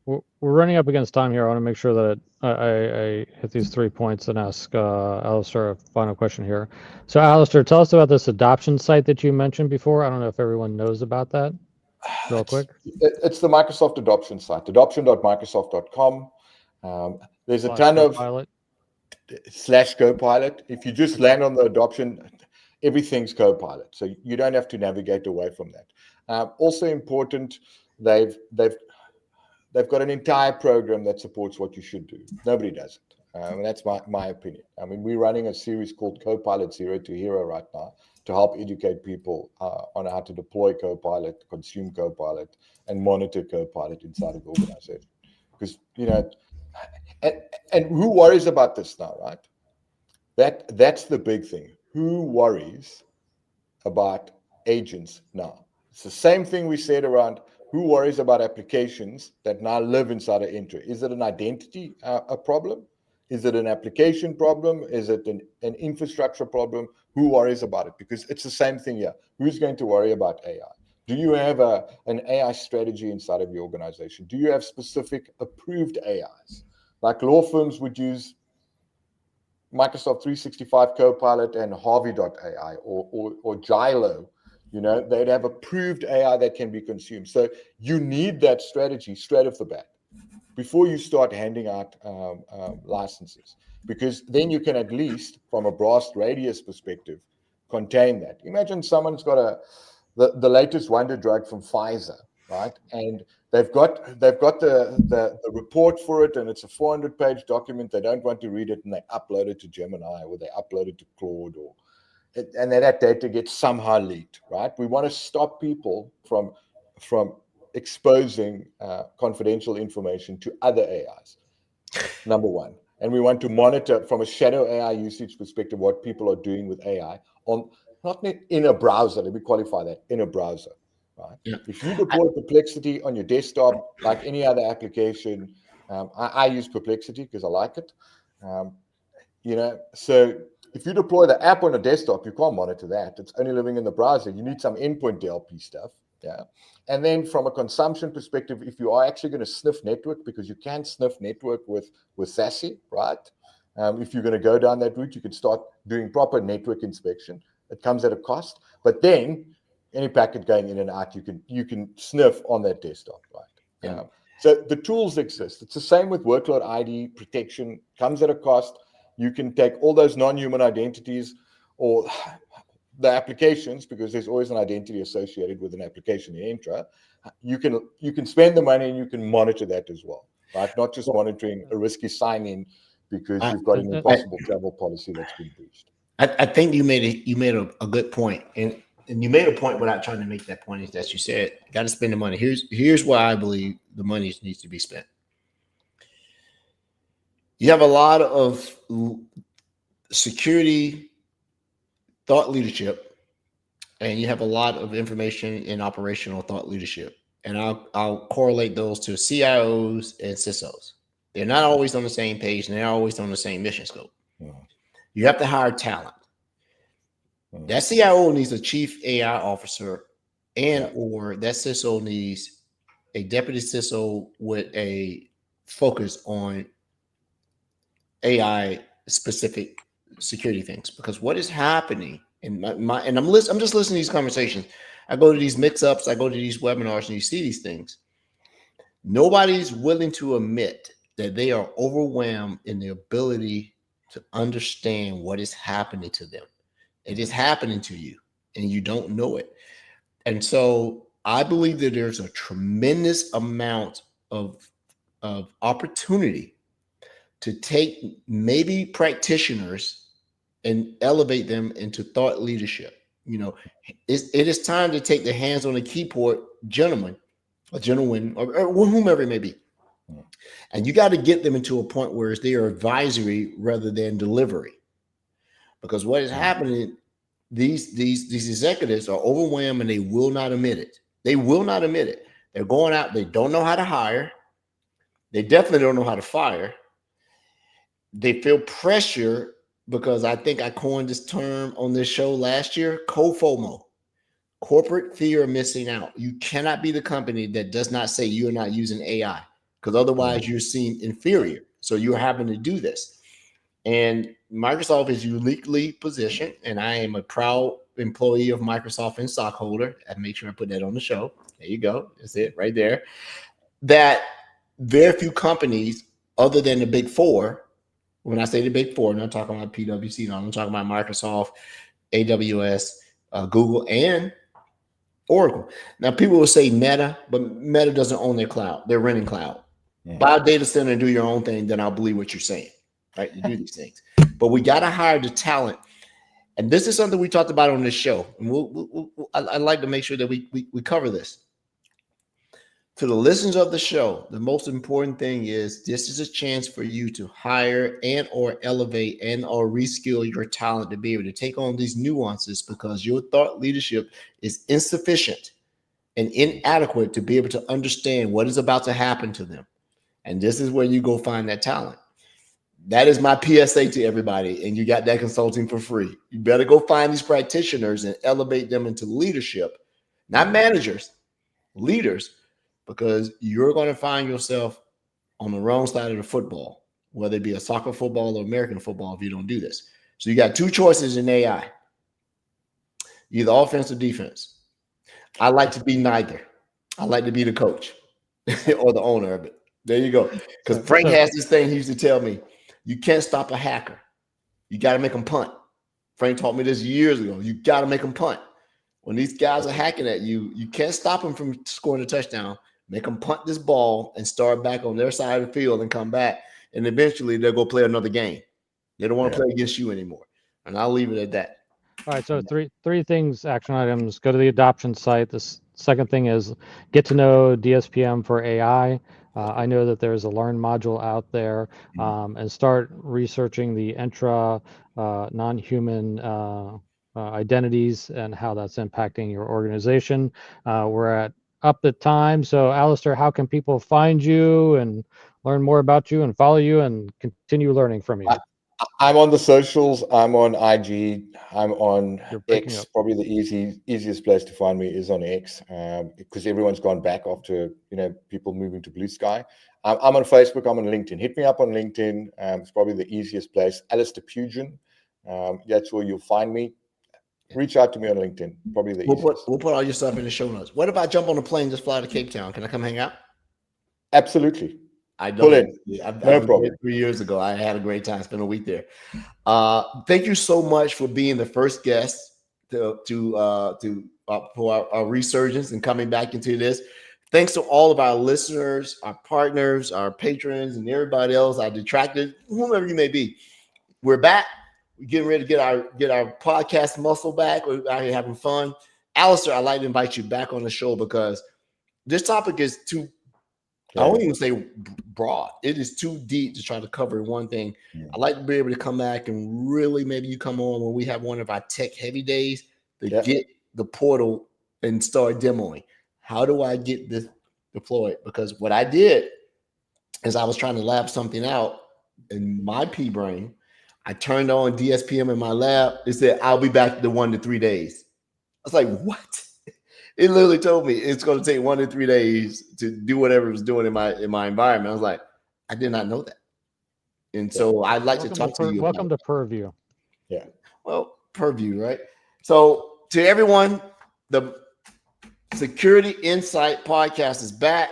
S2: we're running up against time here. I want to make sure that I hit these 3 points and ask Alistair a final question here. So Alistair, tell us about this adoption site that you mentioned before. I don't know if everyone knows about that. Real quick.
S3: It's the Microsoft adoption site, adoption.microsoft.com. There's a ton of /Copilot. If you just land on the adoption, everything's Copilot. So you don't have to navigate away from that. Also important, they've got an entire program that supports what you should do. Nobody does it. And that's my opinion. I mean, we're running a series called Copilot Zero to Hero right now to help educate people on how to deploy Copilot, consume Copilot, and monitor Copilot inside of the organization. Because, and who worries about this now, right? That's the big thing. Who worries about agents now? It's the same thing we said around who worries about applications that now live inside of Entra. Is it an identity a problem? Is it an application problem? Is it an infrastructure problem? Who worries about it? Because it's the same thing here. Who's going to worry about AI? Do you have an AI strategy inside of your organization? Do you have specific approved AIs? Like law firms would use Microsoft 365 Copilot and Harvey.ai or Gilo. They'd have approved AI that can be consumed. So you need that strategy straight off the bat before you start handing out licenses, because then you can, at least from a blast radius perspective, contain that. Imagine someone's got the latest wonder drug from Pfizer, right? And they've got the report for it, and it's a 400-page document. They don't want to read it, and they upload it to Gemini, or they upload it to Claude, and then that data gets somehow leaked, right? We want to stop people from exposing confidential information to other AIs, number one. And we want to monitor from a shadow AI usage perspective what people are doing with AI not in a browser. Let me qualify that, in a browser, right? Yeah. If you deploy Perplexity on your desktop, like any other application, I use Perplexity because I like it. So if you deploy the app on a desktop, you can't monitor that. It's only living in the browser. You need some endpoint DLP stuff. Yeah. And then from a consumption perspective, if you are actually going to sniff network, because you can sniff network with SASE, right? If you're going to go down that route, you can start doing proper network inspection. It comes at a cost, but then any packet going in and out, you can sniff on that desktop, right? Yeah. So the tools exist. It's the same with workload ID protection. Comes at a cost. You can take all those non-human identities or the applications, because there's always an identity associated with an application in Entra. You can spend the money and you can monitor that as well, right? Not just monitoring a risky sign-in because you've got an impossible travel policy that's been breached.
S1: I think you made a good point, and you made a point without trying to make that point. Is that you said got to spend the money. Here's why I believe the money needs to be spent. You have a lot of security thought leadership, and you have a lot of information in operational thought leadership, and I'll correlate those to CIOs and CISOs. They're not always on the same page, and they're always on the same mission scope. You have to hire talent. That CIO needs a chief AI officer, or that CISO needs a deputy CISO with a focus on AI specific security things. Because what is happening in I'm just listening to these conversations. I go to these mix-ups, I go to these webinars, and you see these things. Nobody's willing to admit that they are overwhelmed in the ability to understand what is happening to them. It is happening to you and you don't know it. And so I believe that there's a tremendous amount of opportunity to take maybe practitioners and elevate them into thought leadership. It is time to take the hands on the keyboard gentleman, or whomever it may be. And you got to get them into a point where they are advisory rather than delivery. Because what is happening, these executives are overwhelmed and they will not admit it. They will not admit it. They're going out. They don't know how to hire. They definitely don't know how to fire. They feel pressure because I think I coined this term on this show last year, COFOMO, corporate fear of missing out. You cannot be the company that does not say you're not using AI, because otherwise you're seen inferior. So you're having to do this. And Microsoft is uniquely positioned, and I am a proud employee of Microsoft and stockholder. I make sure I put that on the show. There you go. That's it right there. That very few companies other than the big four, when I say the big four, I'm not talking about PwC, no, I'm talking about Microsoft, AWS, Google, and Oracle. Now, people will say Meta, but Meta doesn't own their cloud. They're renting cloud. Buy a data center and do your own thing, then I'll believe what you're saying. Right, you do these things, but we got to hire the talent, and this is something we talked about on this show. And I'd like to make sure that we cover this. To the listeners of the show, the most important thing is this is a chance for you to hire and or elevate and or reskill your talent to be able to take on these nuances, because your thought leadership is insufficient and inadequate to be able to understand what is about to happen to them. And this is where you go find that talent. That is my PSA to everybody. And you got that consulting for free. You better go find these practitioners and elevate them into leadership, not managers, leaders, because you're going to find yourself on the wrong side of the football, whether it be a soccer football or American football, if you don't do this. So you got two choices in AI, either offense or defense. I like to be neither. I like to be the coach or the owner of it. There you go. Because Frank has this thing he used to tell me, you can't stop a hacker. You got to make them punt. Frank taught me this years ago. You got to make them punt. When these guys are hacking at you, you can't stop them from scoring a touchdown. Make them punt this ball and start back on their side of the field and come back. And eventually they'll go play another game. They don't want to play against you anymore. And I'll leave it at that.
S2: All right. So three things, action items. Go to the adoption site. The second thing is get to know DSPM for AI. I know that there's a Learn module out there, and start researching the intra non-human identities and how that's impacting your organization. We're up at time. So Alistair, how can people find you and learn more about you and follow you and continue learning from you?
S3: I'm on the socials. I'm on IG. I'm on X. Probably the easiest place to find me is on X, because everyone's gone back after people moving to Blue Sky. I'm on Facebook. I'm on LinkedIn. Hit me up on LinkedIn. It's probably the easiest place. Alistair Pugin. That's where you'll find me. Reach out to me on LinkedIn. Probably the easiest.
S1: We'll put all your stuff in the show notes. What if I jump on a plane, just fly to Cape Town? Can I come hang out?
S3: Absolutely.
S1: I don't.
S3: No problem.
S1: 3 years ago, I had a great time. Spent a week there. Thank you so much for being the first guest for our resurgence and coming back into this. Thanks to all of our listeners, our partners, our patrons, and everybody else, our detractors, whomever you may be. We're back. We're getting ready to get our podcast muscle back. We're out here having fun. Alistair, I'd like to invite you back on the show because this topic is too. I won't even say broad. It is too deep to try to cover one thing. Yeah. I'd like to be able to come back and really maybe you come on when we have one of our tech heavy days to get the portal and start demoing. How do I get this deployed? Because what I did is I was trying to lab something out in my P brain. I turned on DSPM in my lab. It said, I'll be back in 1 to 3 days. I was like, what? It literally told me it's going to take 1 to 3 days to do whatever it was doing in my environment. I was like, I did not know that. And so I'd like to talk to you.
S2: Welcome to Purview.
S3: Yeah.
S1: Well, Purview, right? So to everyone, the Security Insight podcast is back.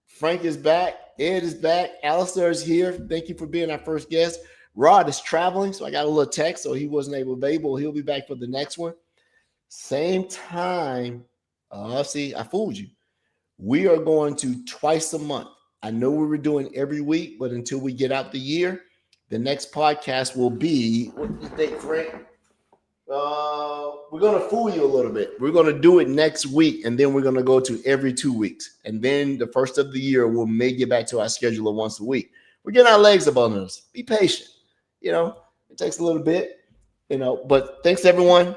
S1: Frank is back. Ed is back. Alistair is here. Thank you for being our first guest. Rod is traveling, so I got a little text, so he wasn't available. He'll be back for the next one. Same time. See, I fooled you. We are going to twice a month. I know we were doing every week, but until we get out the year, the next podcast will be, what do you think, Frank? We're going to fool you a little bit. We're going to do it next week, and then we're going to go to every 2 weeks. And then the first of the year, we'll may get back to our schedule of once a week. We're getting our legs up on us. Be patient. It takes a little bit, but thanks, everyone.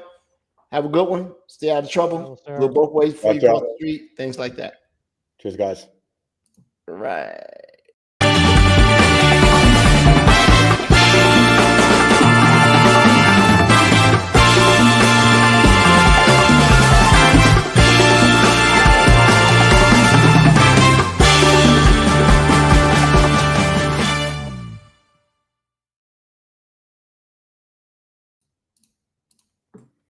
S1: Have a good one. Stay out of trouble. Go both ways, free cross the street, things like that.
S3: Cheers, guys.
S1: All right.